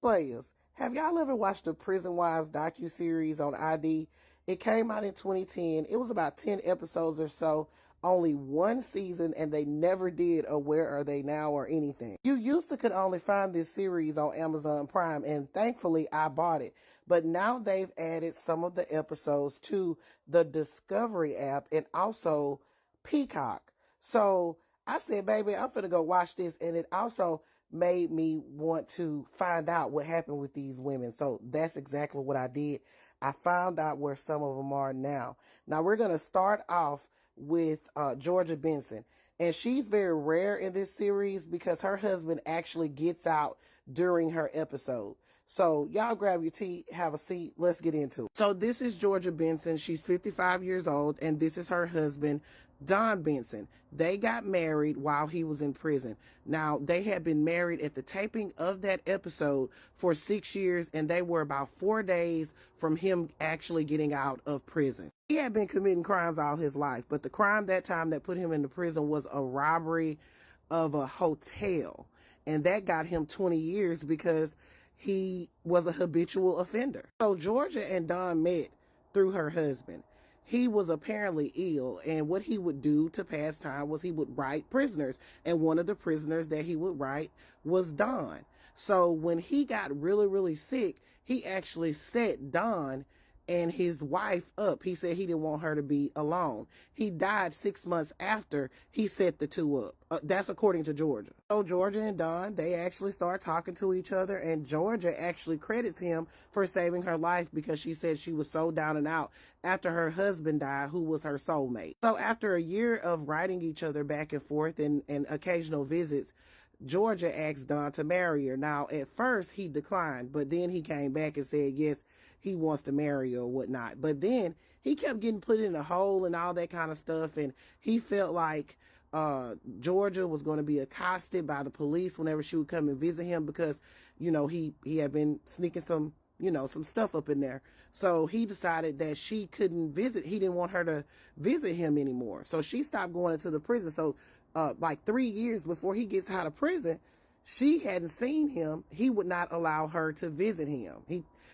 Players, have y'all ever watched the Prison Wives docu-series on ID? It came out in 2010. It was about 10 episodes or so, only one season, and they never did a Where Are They Now or anything. You used to could only find this series on Amazon Prime, and thankfully I bought it. But now they've added some of the episodes to the Discovery app and also Peacock. So I said, baby, I'm finna go watch this, and it also made me want to find out what happened with these women. So that's exactly what I did. I found out where some of them are now. Now we're going to start off with Georgia Benson. And she's very rare in this series because her husband actually gets out during her episode. So y'all grab your tea, have a seat. Let's get into it. So this is Georgia Benson. She's 55 years old, and this is her husband, Don Benson. They got married while he was in prison. Now, they had been married at the taping of that episode for 6 years, and they were about 4 days from him actually getting out of prison. He had been committing crimes all his life, but the crime that time that put him into prison was a robbery of a hotel. And that got him 20 years because he was a habitual offender. So Georgia and Don met through her husband. He was apparently ill, and what he would do to pass time was he would write prisoners. And one of the prisoners that he would write was Don. So when he got really, really sick, he actually set Don and his wife up. He said he didn't want her to be alone. He died 6 months after he set the two up. That's according to Georgia. So Georgia and Don, they actually start talking to each other, and Georgia actually credits him for saving her life because she said she was so down and out after her husband died, who was her soulmate. So after a year of writing each other back and forth and occasional visits, Georgia asked Don to marry her. Now, at first, he declined, but then he came back and said, yes, he wants to marry her or whatnot. But then he kept getting put in a hole and all that kind of stuff, and he felt like Georgia was going to be accosted by the police whenever she would come and visit him because, you know, he had been sneaking some stuff up in there. So he decided that she couldn't visit. He didn't want her to visit him anymore. So she stopped going into the prison. So like 3 years before he gets out of prison, she hadn't seen him. He would not allow her to visit him.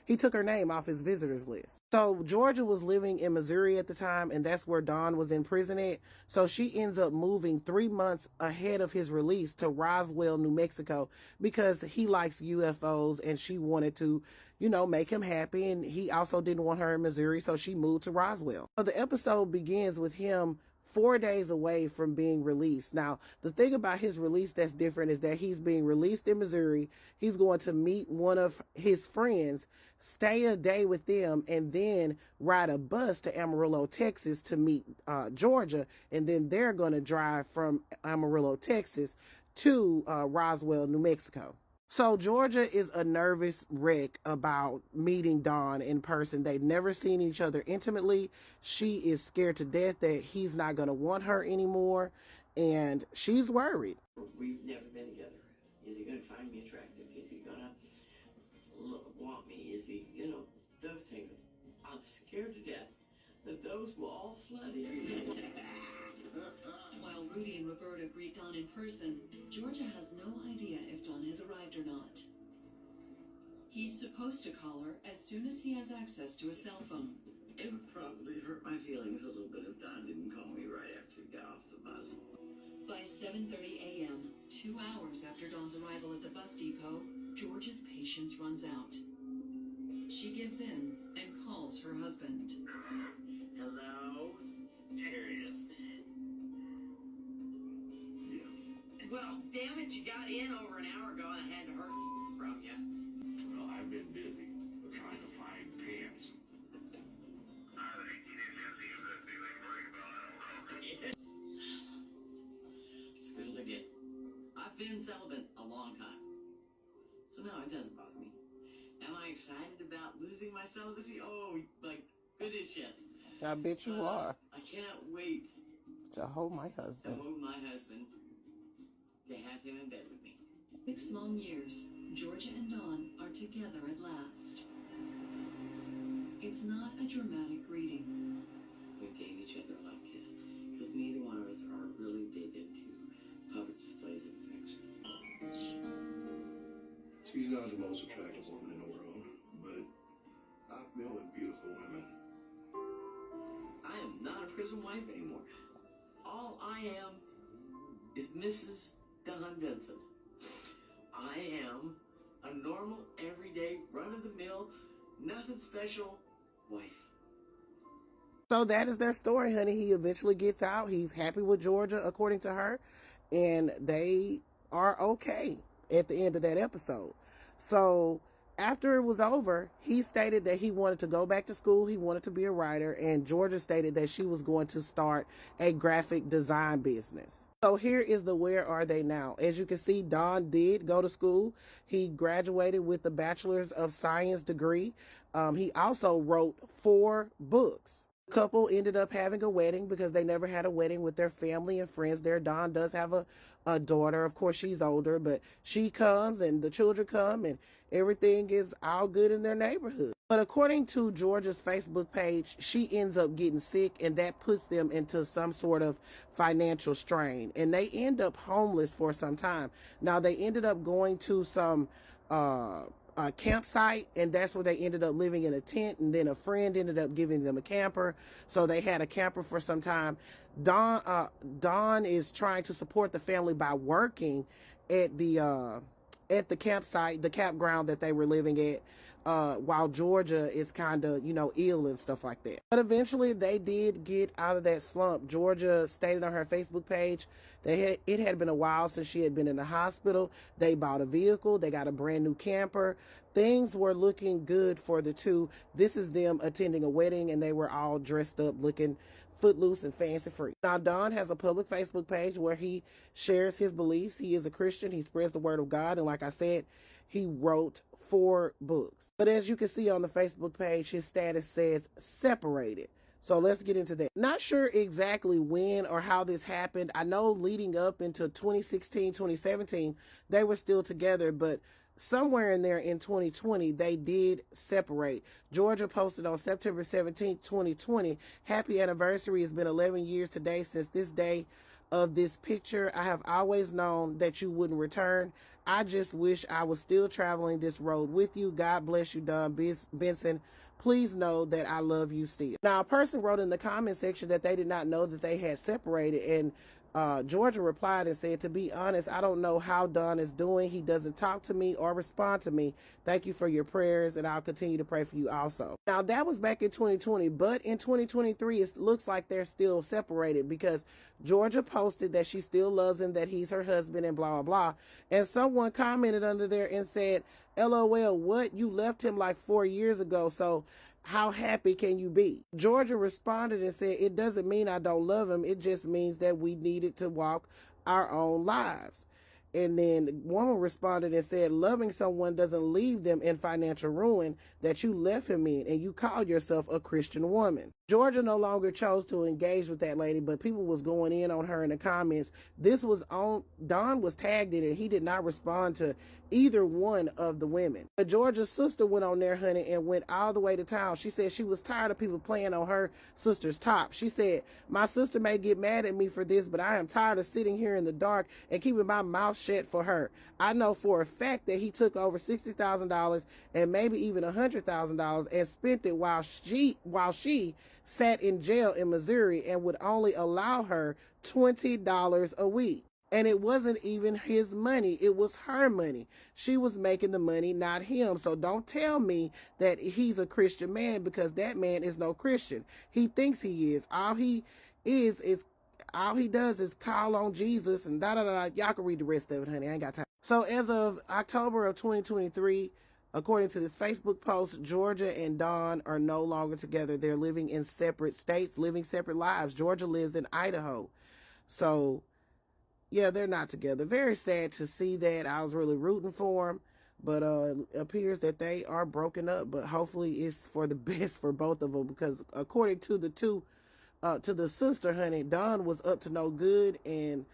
He took her name off his visitors list. So Georgia was living in Missouri at the time, and that's where Don was in prison at. So she ends up moving 3 months ahead of his release to Roswell, New Mexico, because he likes UFOs and she wanted to, make him happy. And he also didn't want her in Missouri, so she moved to Roswell. So the episode begins with him 4 days away from being released. Now, the thing about his release that's different is that he's being released in Missouri. He's going to meet one of his friends, stay a day with them, and then ride a bus to Amarillo, Texas to meet Georgia. And then they're going to drive from Amarillo, Texas to Roswell, New Mexico. So Georgia is a nervous wreck about meeting Don in person. They've never seen each other intimately. She is scared to death that he's not going to want her anymore, and she's worried. We've never been together. Is he going to find me attractive? Is he going to want me? Is he, those things. I'm scared to death that those will all flood in. While Rudy and Roberta greet Don in person, Georgia has no idea if Don has arrived or not. He's supposed to call her as soon as he has access to a cell phone. It would probably hurt my feelings a little bit if Don didn't call me right after he got off the bus. By 7:30 a.m., 2 hours after Don's arrival at the bus depot, Georgia's patience runs out. She gives in and calls her husband. Hello? Here he is. Yes. Well, damn it, you got in over an hour ago and I hadn't heard from you. Well, I've been busy trying to find pants. I think he didn't have the other feeling right about it. As good as I get. I've been celibate a long time. So no, it doesn't bother me. Am I excited about losing my celibacy? Oh, like, goodness, yes. I bet you are. I cannot wait To hold my to husband. hold my husband, to have him in bed with me. 6 long years, Georgia and Don are together at last. It's not a dramatic greeting. We gave each other a love kiss because neither one of us are really big into public displays of affection. She's not the most attractive woman in the world, but I've been with beautiful women. I am not a prison wife anymore. All I am is Mrs. Don Benson. I am a normal, everyday, run-of-the-mill, nothing special wife. So that is their story, honey. He eventually gets out. He's happy with Georgia, according to her, and they are okay at the end of that episode. So after it was over, he stated that he wanted to go back to school. He wanted to be a writer, and Georgia stated that she was going to start a graphic design business. So here is the where are they now. As you can see, Don did go to school. He graduated with a Bachelor's of Science degree. He also wrote 4 books. The couple ended up having a wedding because they never had a wedding with their family and friends there. Don does have a daughter. Of course, she's older, but she comes and the children come and everything is all good in their neighborhood. But according to Georgia's Facebook page, she ends up getting sick and that puts them into some sort of financial strain. And they end up homeless for some time. Now, they ended up going to some campsite, and that's where they ended up living in a tent, and then a friend ended up giving them a camper, so they had a camper for some time. Don is trying to support the family by working at the campsite, the campground that they were living at, while Georgia is kind of, ill and stuff like that. But eventually they did get out of that slump. Georgia stated on her Facebook page that it had been a while since she had been in the hospital. They bought a vehicle. They got a brand new camper. Things were looking good for the two. This is them attending a wedding, and they were all dressed up looking footloose and fancy free. Now, Don has a public Facebook page where he shares his beliefs. He is a Christian. He spreads the word of God. And like I said, he wrote 4 books. But as you can see on the Facebook page, his status says separated. So let's get into that. Not sure exactly when or how this happened. I know leading up into 2016, 2017, they were still together, but somewhere in there in 2020, they did separate. Georgia posted on September 17, 2020, happy anniversary. It's been 11 years today since this day of this picture. I have always known that you wouldn't return. I just wish I was still traveling this road with you. God bless you, Don Benson. Please know that I love you still. Now, a person wrote in the comment section that they did not know that they had separated, and Georgia replied and said, to be honest, I don't know how Don is doing. He doesn't talk to me or respond to me. Thank you for your prayers, and I'll continue to pray for you also. Now, that was back in 2020, but in 2023, it looks like they're still separated because Georgia posted that she still loves him, that he's her husband, and blah, blah, blah. And someone commented under there and said, LOL, what? You left him like 4 years ago, so how happy can you be? Georgia responded and said, it doesn't mean I don't love him. It just means that we needed to walk our own lives. And then the woman responded and said, loving someone doesn't leave them in financial ruin that you left him in, and you call yourself a Christian woman. Georgia no longer chose to engage with that lady, but people was going in on her in the comments. This was on, Don was tagged in it. He did not respond to either one of the women. But Georgia's sister went on there, honey, and went all the way to town. She said she was tired of people playing on her sister's top. She said, my sister may get mad at me for this, but I am tired of sitting here in the dark and keeping my mouth shut for her. I know for a fact that he took over $60,000 and maybe even $100,000 and spent it while she sat in jail in Missouri and would only allow her $20 a week. And it wasn't even his money. It was her money. She was making the money, not him. So don't tell me that he's a Christian man, because that man is no Christian. He thinks he is. All he does is call on Jesus and da-da-da. Y'all can read the rest of it, honey. I ain't got time. So as of October of 2023, according to this Facebook post, Georgia and Don are no longer together. They're living in separate states, living separate lives. Georgia lives in Idaho. So yeah, they're not together. Very sad to see that. I was really rooting for them, but it appears that they are broken up. But hopefully it's for the best for both of them, because according to the sister, honey, Don was up to no good, and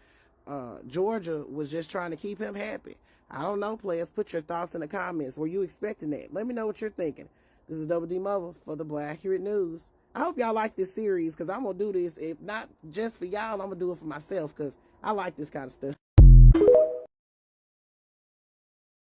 Georgia was just trying to keep him happy. I don't know, players. Put your thoughts in the comments. Were you expecting that? Let me know what you're thinking. This is Double D Mother for the Black Accurate News. I hope y'all like this series, because I'm going to do this, if not just for y'all, I'm going to do it for myself, because I like this kind of stuff.